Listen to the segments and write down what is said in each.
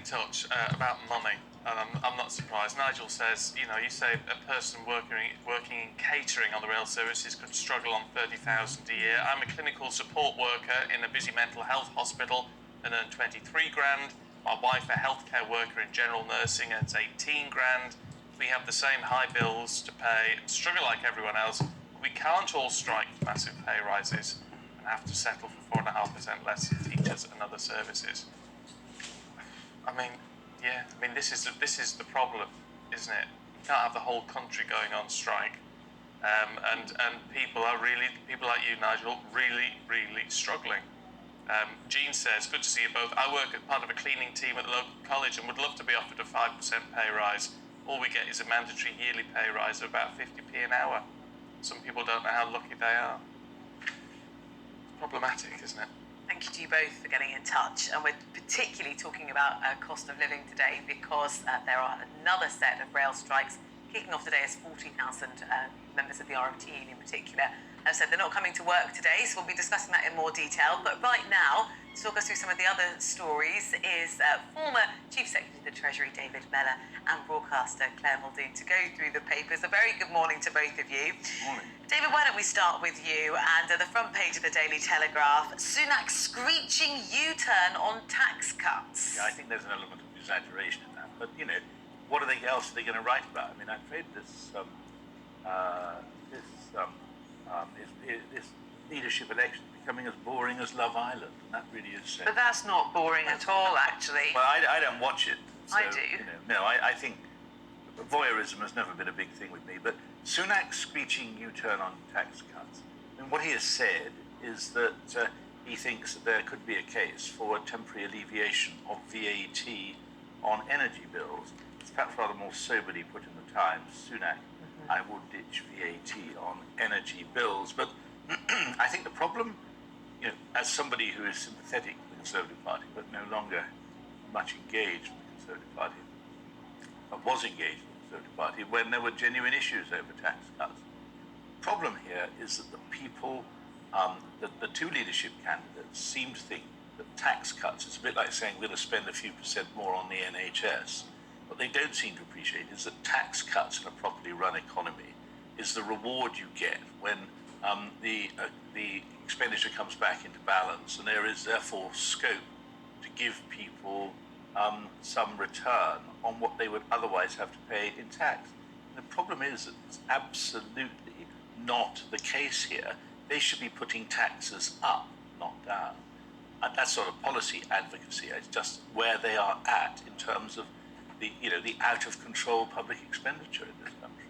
touch about money, and I'm not surprised. Nigel says, you say a person working in catering on the rail services could struggle on 30,000 a year. I'm a clinical support worker in a busy mental health hospital and earn 23 grand. My wife, a healthcare worker in general nursing, earns 18 grand. We have the same high bills to pay and struggle like everyone else. We can't all strike for massive pay rises and have to settle for 4.5% less in teachers and other services. This is the problem, isn't it? You can't have the whole country going on strike, and people like you, Nigel, really struggling. Jean says, good to see you both. I work as part of a cleaning team at the local college and would love to be offered a 5% pay rise. All we get is a mandatory yearly pay rise of about 50p an hour. Some people don't know how lucky they are. It's problematic, isn't it? Thank you to you both for getting in touch. And we're particularly talking about cost of living today because there are another set of rail strikes kicking off today as 40,000 members of the RFT in particular have said they're not coming to work today, so we'll be discussing that in more detail. But right now, to talk us through some of the other stories is former Chief Secretary of the Treasury, David Mellor, and broadcaster Claire Muldoon to go through the papers. A very good morning to both of you. Good morning. David, why don't we start with you? And the front page of the Daily Telegraph, Sunak screeching U-turn on tax cuts. Yeah, I think there's an element of exaggeration in that. But, what else are they going to write about? I'm afraid this leadership election is becoming as boring as Love Island, and that really is sad. But that's not boring at all, actually. Well, I don't watch it. So, I do. I think voyeurism has never been a big thing with me, but Sunak screeching U-turn on tax cuts. And what he has said is that he thinks that there could be a case for a temporary alleviation of VAT on energy bills. It's perhaps rather more soberly put in the Times. Sunak, I will ditch VAT on energy bills. But I think the problem, as somebody who is sympathetic to the Conservative Party, but no longer much engaged with the Conservative Party, but was engaged with the Conservative Party when there were genuine issues over tax cuts. The problem here is that the people, the two leadership candidates seem to think that tax cuts, it's a bit like saying we're going to spend a few percent more on the NHS. What they don't seem to appreciate is that tax cuts in a properly run economy is the reward you get when the expenditure comes back into balance, and there is therefore scope to give people some return on what they would otherwise have to pay in tax. And the problem is that it's absolutely not the case here. They should be putting taxes up, not down. And that's sort of policy advocacy. It's just where they are at in terms of the out of control public expenditure in this country.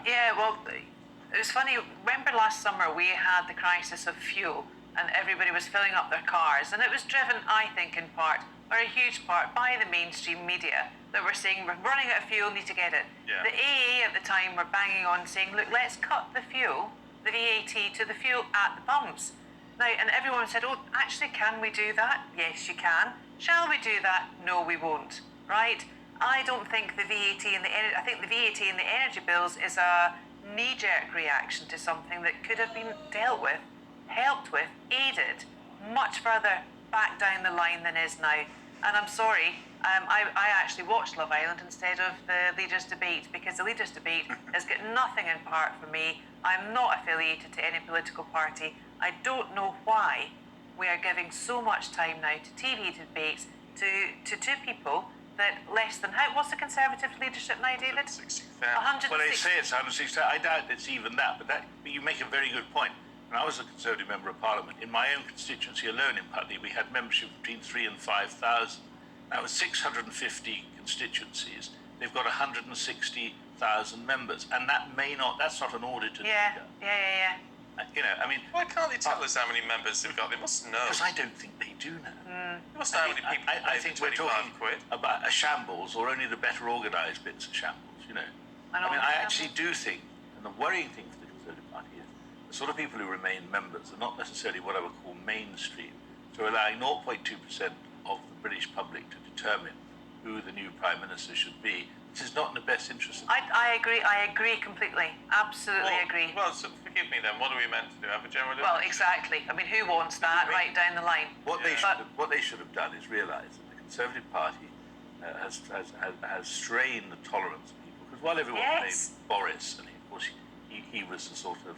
Yeah, well, it was funny. Remember last summer we had the crisis of fuel and everybody was filling up their cars, and it was driven, I think, in part, or a huge part, by the mainstream media that were saying we're running out of fuel, need to get it. Yeah. The AA at the time were banging on saying, look, let's cut the fuel, the VAT, to the fuel at the pumps. Now, and everyone said, oh, actually, can we do that? Yes, you can. Shall we do that? No, we won't. Right? I don't think the VAT and I think the VAT and the energy bills is a knee-jerk reaction to something that could have been dealt with, helped with, aided much further back down the line than is now. And I'm sorry, I actually watched Love Island instead of the Leaders' Debate, because the Leaders' Debate has got nothing in part for me. I'm not affiliated to any political party. I don't know why we are giving so much time now to TV debates to two people that less than, what's the Conservative leadership now, David? 160,000. Well, they say it's 160,000. I doubt it's even that, but you make a very good point. When I was a Conservative Member of Parliament, in my own constituency alone in Putney, we had membership between 3,000 and 5,000. That was 650 constituencies. They've got 160,000 members, and that's not an audited figure. Yeah. Why can't they tell us how many members they've got? They must know. Because I don't think they do know. They must know how many people I think we're talking quid. about a shambles, or only the better organised bits of shambles, I actually do think, and the worrying thing for the Conservative Party is, the sort of people who remain members are not necessarily what I would call mainstream, so allowing 0.2% of the British public to determine who the new Prime Minister should be. This is not in the best interest of I agree completely. Absolutely agree. Well, so forgive me then, what are we meant to do? Have a general Well, exactly. Who wants that right down the line? What they should have done is realise that the Conservative Party has strained the tolerance of people. Because while everyone blamed Boris, and of course he was the sort of,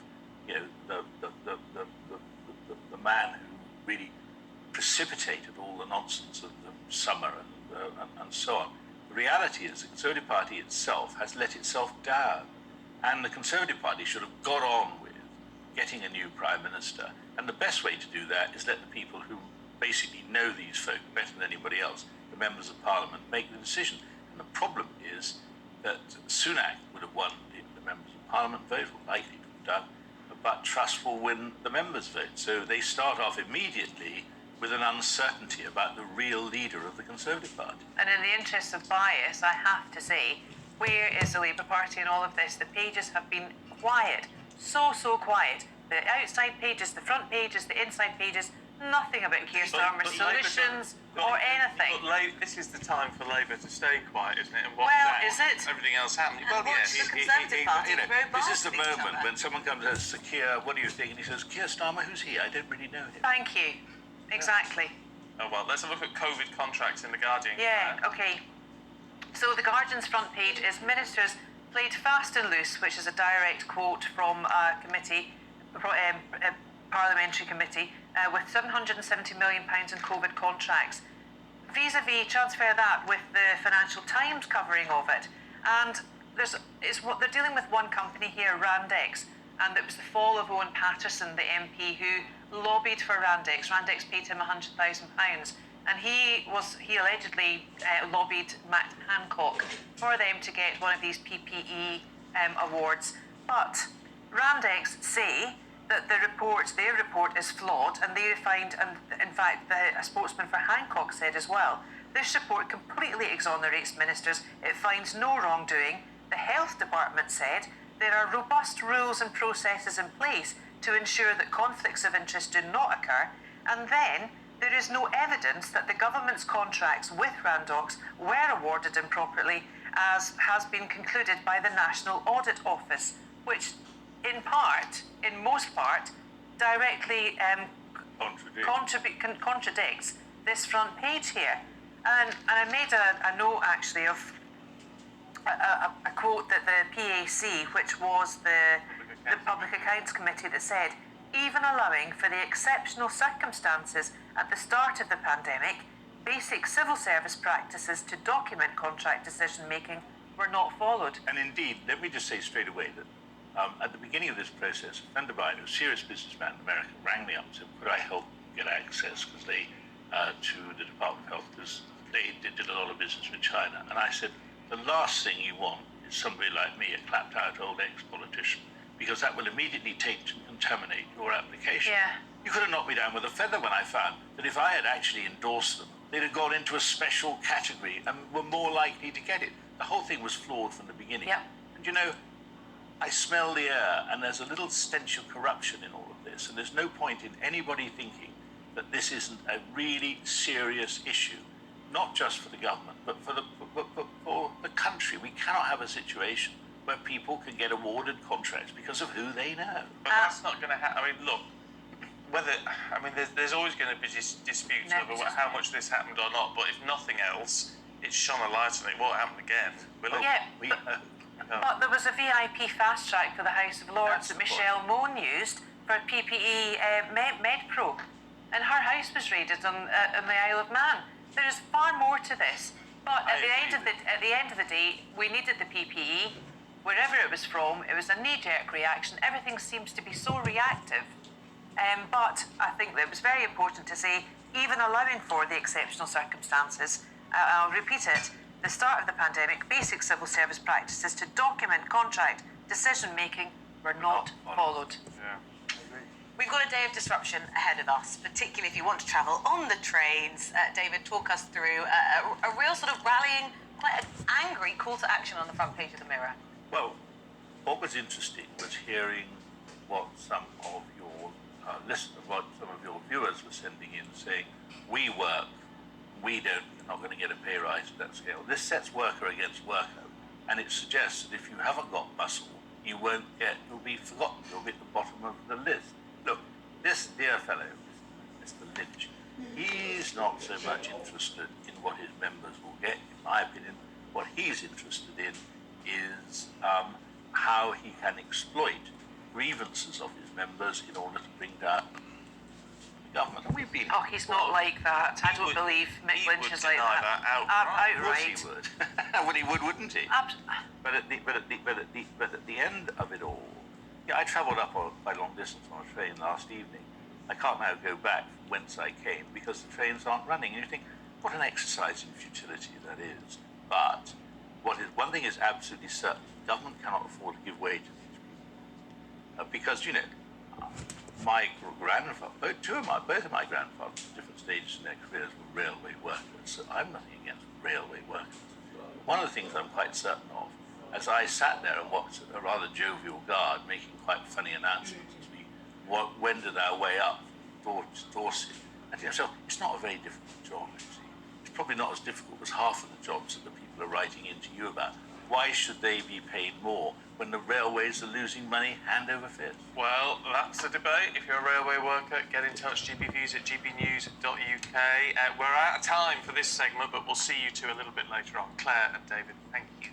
the man who really precipitated all the nonsense of the summer and so on. The reality is the Conservative Party itself has let itself down, and the Conservative Party should have got on with getting a new Prime Minister. And the best way to do that is let the people who basically know these folk better than anybody else, the members of Parliament, make the decision. And the problem is that Sunak would have won the members of Parliament vote, or likely to have done, but Truss will win the members' vote. So they start off immediately with an uncertainty about the real leader of the Conservative Party. And in the interest of bias, I have to say, where is the Labour Party in all of this? The pages have been quiet, so quiet. The outside pages, the front pages, the inside pages, nothing about Keir Starmer's solutions or anything. But this is the time for Labour to stay quiet, isn't it? And watch is it? everything else happening. And watch the Conservative Party this is the bombast each moment other. when someone comes and says, Keir, what do you think? And he says, Keir Starmer, who's he? I don't really know him. Thank you. Exactly. Oh, well, let's have a look at COVID contracts in The Guardian. Yeah, okay. So The Guardian's front page is Ministers played fast and loose, which is a direct quote from a committee, a parliamentary committee, with £770 million in COVID contracts. Vis-a-vis, transfer that with the Financial Times covering of it. And they're dealing with one company here, Randex, and it was the fall of Owen Paterson, the MP, who lobbied for Randex. Randex paid him £100,000, and he allegedly lobbied Matt Hancock for them to get one of these PPE awards. But Randex say that their report is flawed, and they find, and in fact, a spokesman for Hancock said as well, this report completely exonerates ministers. It finds no wrongdoing. The Health Department said there are robust rules and processes in place to ensure that conflicts of interest do not occur, and then there is no evidence that the government's contracts with Randox were awarded improperly, as has been concluded by the National Audit Office, which in most part, directly contradicts this front page here. And I made a note actually of a quote that the PAC, which was the Public Accounts Committee, that said, even allowing for the exceptional circumstances at the start of the pandemic, basic civil service practices to document contract decision making were not followed. And indeed, let me just say straight away that at the beginning of this process, a friend of mine, a serious businessman in America, rang me up and said, could I help get access to the Department of Health, because they did a lot of business with China. And I said, the last thing you want is somebody like me, a clapped out old ex-politician, because that will immediately take to contaminate your application. Yeah. You could have knocked me down with a feather when I found that if I had actually endorsed them, they'd have gone into a special category and were more likely to get it. The whole thing was flawed from the beginning. Yeah. And I smell the air, and there's a little stench of corruption in all of this, and there's no point in anybody thinking that this isn't a really serious issue, not just for the government, but for the country. We cannot have a situation where people can get awarded contracts because of who they know. But that's not going to happen. I mean, look, there's always going to be disputes over how much this happened or not, but if nothing else, it's shone a light on it. It won't happen again. But there was a VIP fast track for the House of Lords that Michelle Mone used for PPE MedPro, and her house was raided on the Isle of Man. There is far more to this, but at the end of the day, we needed the PPE. Wherever it was from, it was a knee-jerk reaction. Everything seems to be so reactive. But I think that it was very important to say, even allowing for the exceptional circumstances, I'll repeat it, the start of the pandemic, basic civil service practices to document contract decision-making were not followed. Yeah. We've got a day of disruption ahead of us, particularly if you want to travel on the trains. David, talk us through a real sort of rallying, quite an angry call to action on the front page of the Mirror. Well, what was interesting was hearing what some of your listeners, what some of your viewers were sending in, saying, we work, you're not going to get a pay rise at that scale. This sets worker against worker, and it suggests that if you haven't got muscle, you'll be forgotten, you'll be at the bottom of the list. Look, this dear fellow, Mr. Lynch, He's not so much interested in what his members will get, in my opinion. What he's interested in is how he can exploit grievances of his members in order to bring down the government. And we've been. Oh, he's not like that. I don't believe Mick Lynch is like that. Outright. Of course he would. Well, he would, wouldn't he? But at the end of it all, yeah, I travelled up quite a long distance on a train last evening. I can't now go back from whence I came because the trains aren't running. And you think, what an exercise in futility that is. But one thing is absolutely certain: government cannot afford to give way to these people because my grandfather, both of my grandfathers, at different stages in their careers, were railway workers. So I'm nothing against railway workers. One of the things I'm quite certain of, as I sat there and watched a rather jovial guard making quite funny announcements as we wended our way up Dorset, and to yourself, it's not a very difficult job, you see. It's probably not as difficult as half of the jobs that the people are writing into you about. Why should they be paid more when the railways are losing money hand over fist? Well, that's a debate. If you're a railway worker, get in touch, gbviews@gbnews.uk. We're out of time for this segment, but we'll see you two a little bit later on. Claire and David, thank you.